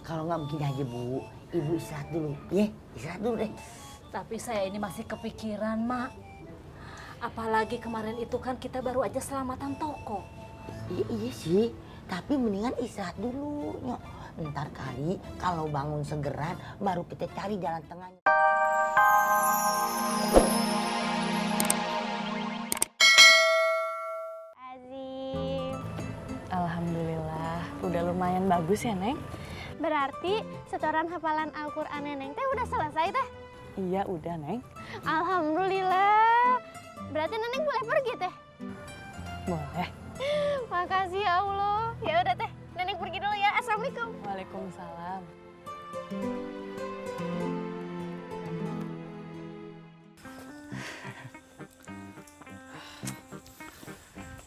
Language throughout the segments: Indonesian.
Kalau nggak begini aja Bu, Ibu istirahat dulu, ya? Istirahat dulu deh. Tapi saya ini masih kepikiran, Mak. Apalagi kemarin itu kan kita baru aja selamatan toko. Iya sih, tapi mendingan istirahat dulu, Nyok. Ntar kali kalau bangun segeran baru kita cari jalan tengahnya. Azim. Alhamdulillah, udah lumayan bagus ya, Neng? Berarti setoran hafalan Al-Quran Neneng teh udah selesai teh? Iya, udah, Neng. Alhamdulillah. Berarti Neneng boleh pergi teh? Boleh. Makasih ya Allah. Ya udah teh, Neneng pergi dulu ya. Assalamualaikum. Waalaikumsalam.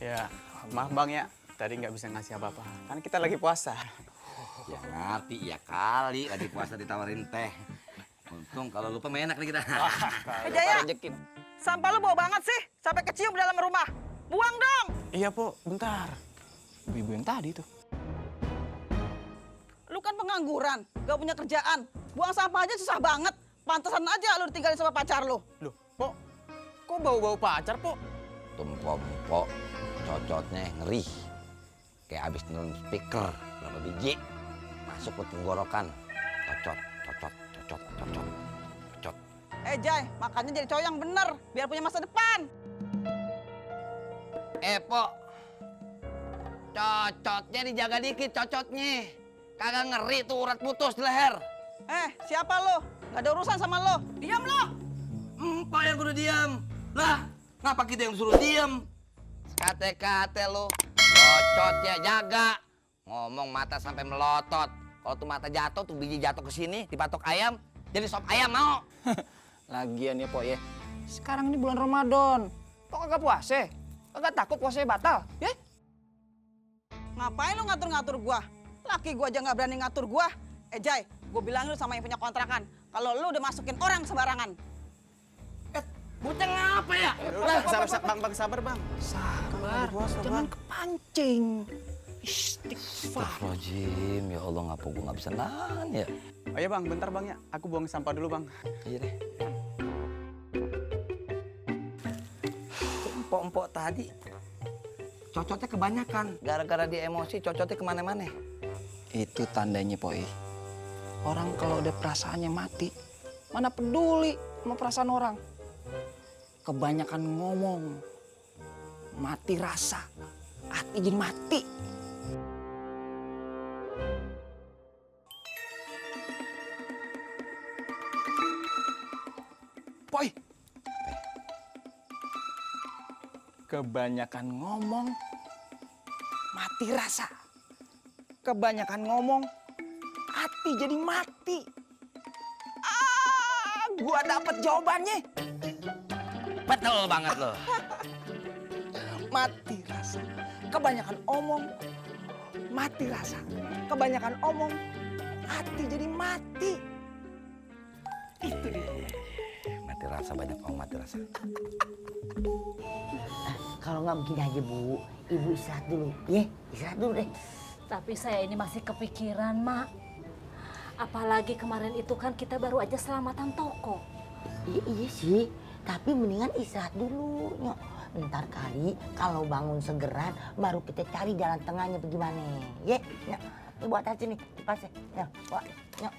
Ya, maaf Bang ya, tadi nggak bisa ngasih apa-apa. Kan kita lagi puasa. Ya ngerti, ya kali lagi puasa ditawarin teh. Untung kalau lupa enak nih kita. Jaya, sampah lu bau banget sih, sampai kecium dalam rumah. Buang dong. Iya, Po, bentar. Ibu yang tadi tuh. Lu kan pengangguran, gak punya kerjaan. Buang sampah aja susah banget. Pantesan aja lu ditinggalin sama pacar lu. Loh, Po, kok bau-bau pacar, Po? Tumpok-tumpok, cocotnya ngeri. Kayak abis nelen speaker, berapa biji. Masuk ke tenggorokan. Cocot, cocot, cocot, cocot, cocot. Jay, makanya jadi cowok yang bener, biar punya masa depan. Po, cocotnya dijaga dikit, cocotnya. Kagak ngeri tuh urat putus di leher. Siapa lu? Gak ada urusan sama lu. Diam lu. Empok yang kudu diam. Lah, ngapa kita yang suruh diam? Kate-kate lu, cocotnya jaga. Ngomong mata sampai melotot. Kalau tuh mata jatuh, tuh biji jatuh ke sini, dipatok ayam, jadi sop ayam mau. Lagian ya, Po ya. Sekarang ini bulan Ramadan. Kok kagak puasa? Kagak takut puasanya batal, ya? Ngapain lu ngatur-ngatur gua? Laki gua aja gak berani ngatur gua. Jay, gua bilang lu sama yang punya kontrakan. Kalau lu udah masukin orang sembarangan. Bocah ngapa ya? Bang, sabar, Bang. Sabar, jangan kepancing. Istighfar. Astagfirullahaladzim, ya Allah ngapa gua nggak bisa nahan ya? Oh iya, Bang, bentar, Bang ya. Aku buang sampah dulu, Bang. Iya deh. Empok-empok tadi cocotnya kebanyakan. Gara-gara dia emosi, cocotnya kemana-mana. Itu tandanya, Poi. Orang kalau udah perasaannya mati, mana peduli sama perasaan orang. Kebanyakan ngomong, mati rasa, hati jadi mati. Poi, kebanyakan ngomong, mati rasa. Kebanyakan ngomong, hati jadi mati. Gua dapet jawabannya. Betul banget loh. Mati rasa. Kebanyakan omong, mati rasa. Kebanyakan omong, hati jadi mati. Itu dia. Mati rasa banyak orang mati rasa. Kalau nggak begini aja Bu, Ibu istirahat dulu, ya? Istirahat dulu deh. Tapi saya ini masih kepikiran, Mak. Apalagi kemarin itu kan kita baru aja selamatan toko. Iya sih, tapi mendingan istirahat dulu, Nyok. Ntar kali kalau bangun segeran baru kita cari jalan tengahnya bagaimana, ya? Nyok, ini buat aja nih, dipasnya. Nyok, bawa, Nyok.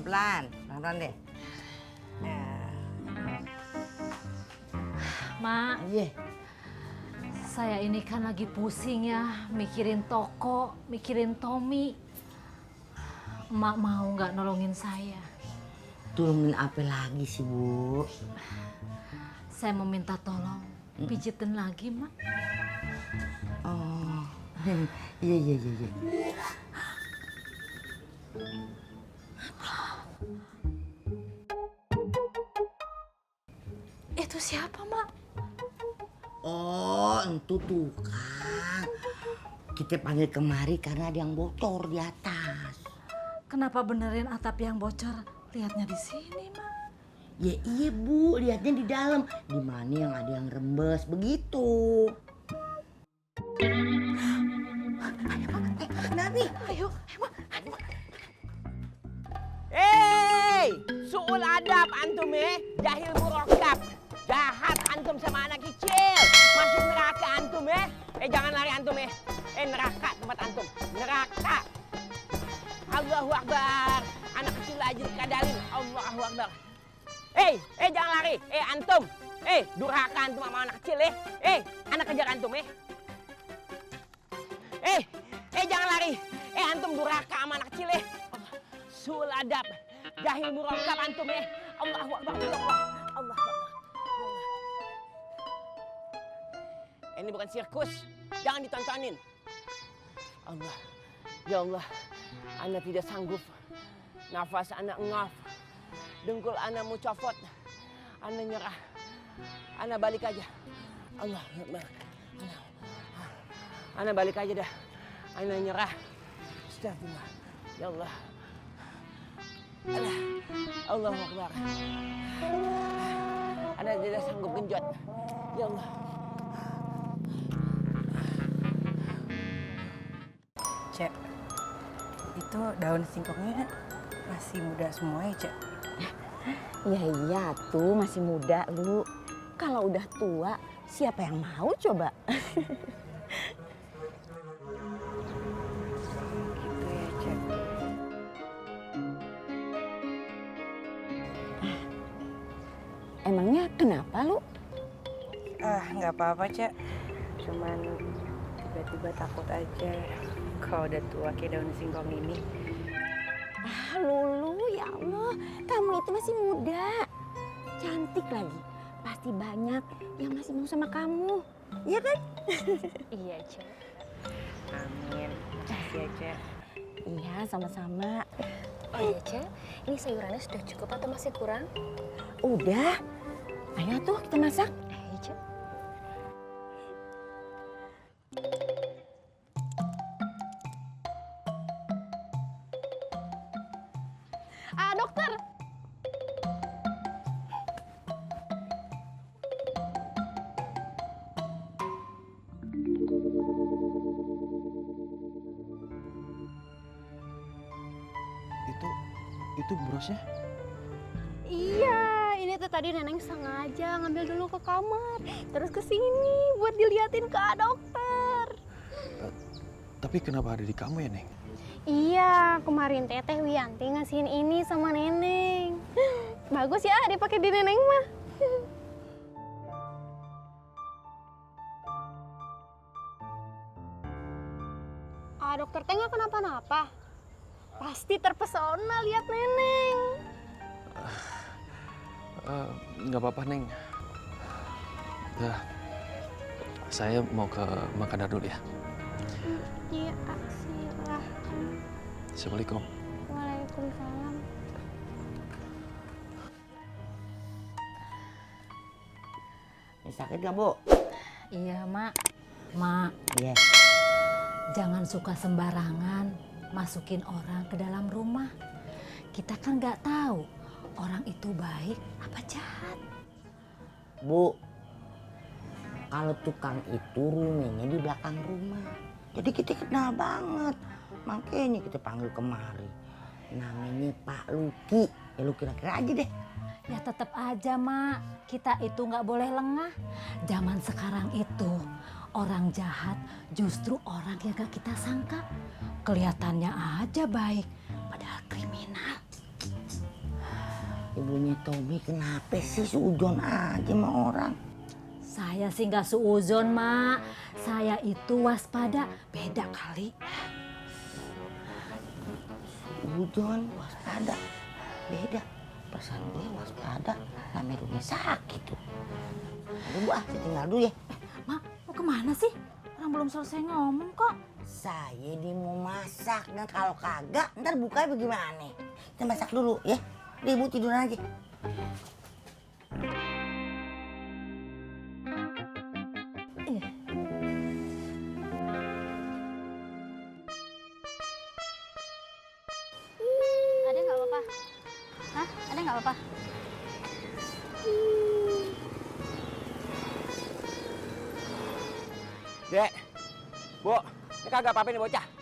Pelan-pelan deh. Mak, Iya. saya ini kan lagi pusing ya, mikirin toko, mikirin Tommy. Emak mau nggak nolongin saya? Tolongin apa lagi sih, Bu? Saya mau minta tolong, pijitin lagi, Mak. Oh, iya. Itu siapa, Mak? Oh, itu tukang. Kita panggil kemari karena ada yang bocor di atas. Kenapa benerin atap yang bocor? Lihatnya di sini, Mak. Ya iya Bu, lihatnya di dalam. Di mana yang ada yang rembes begitu. Nabi, ayo. Hei, suul adab antum jahil murakkab. Jahat antum sama anak kecil. Masuk neraka antum jangan lari antum neraka tempat antum. Neraka. Allahu Akbar. Anak kecil aja dikadalin. Allahu Akbar. Jangan lari. Antum. Durhaka antum sama anak kecil anak kejar antum jangan lari. Antum durhaka sama anak kecil Suul adab. Jahil murakkab antum Allahu Akbar. Allah Akbar. Ini bukan sirkus. Jangan ditontonin. Allah. Ya Allah. Ana tidak sanggup. Nafas ana engap. Dengkul ana mau copot. Ana nyerah. Ana balik aja. Allah Akbar. Ana balik aja dah. Ana nyerah. Astagfirullah. Ya Allah. Allahu Akbar. Ana tidak sanggup genjot. Ya Allah. Cek, itu daun singkongnya masih muda semua ya, Cek? Ya iya tuh masih muda lu. Kalau udah tua siapa yang mau coba? Gitu ya, Cek. Emangnya kenapa lu? Nggak apa-apa, Cek. Cuman tiba-tiba takut aja kalau udah tua kayak daun singkong ini. Lulu ya Allah, kamu itu masih muda. Cantik lagi. Pasti banyak yang masih mau sama kamu. Iya kan? Iya, Cek. Amin. Makasih ya, Cek. Iya, sama-sama. Oh iya, Cek. Ini sayurannya sudah cukup atau masih kurang? Udah. Ayo tuh kita masak. Ayo, Cek. Dokter. Itu brosnya? Iya, ini tuh tadi Neneng sengaja ngambil dulu ke kamar, terus ke sini buat diliatin ke dokter. Tapi kenapa ada di kamu ya, Neng? Iya, kemarin Teteh Wiyanti ngasihin ini sama Neneng. Bagus ya dipakai di Neneng mah. Dokter teh nggak kenapa-napa. Pasti terpesona lihat Neneng. Nggak apa-apa, Neng. Ya, saya mau ke Makadar dulu ya. Iya, silahkan. Assalamualaikum. Waalaikumsalam. Ini sakit gak, Bu? Iya, Mak. Mak, Iya. jangan suka sembarangan masukin orang ke dalam rumah. Kita kan nggak tahu orang itu baik apa jahat. Bu, kalau tukang itu rumahnya di belakang rumah. Jadi kita kenal banget. Makanya kita panggil kemari. Namanya Pak Luki. Ya lu kira-kira aja deh. Ya tetap aja, Mak. Kita itu nggak boleh lengah. Zaman sekarang itu orang jahat justru orang yang gak kita sangka. Kelihatannya aja baik, padahal kriminal. Ibunya Tommy kenapa sih sujon aja sama orang? Saya sih nggak suuzon, Mak. Saya itu waspada. Beda kali. Sujon waspada. Beda. Perasaan gue waspada. Namanya rumah sakit tuh. Aduh, Bu, saya tinggal dulu ya. Mak, mau kemana sih? Orang belum selesai ngomong kok. Saya ini mau masak. Dan kalau kagak, ntar bukanya bagaimana? Kita masak dulu ya. Udah, Ibu tidur aja. Ada nggak apa-apa? Hah? Ada nggak apa-apa? Dek, Bu, ini kagak apa-apa nih bocah.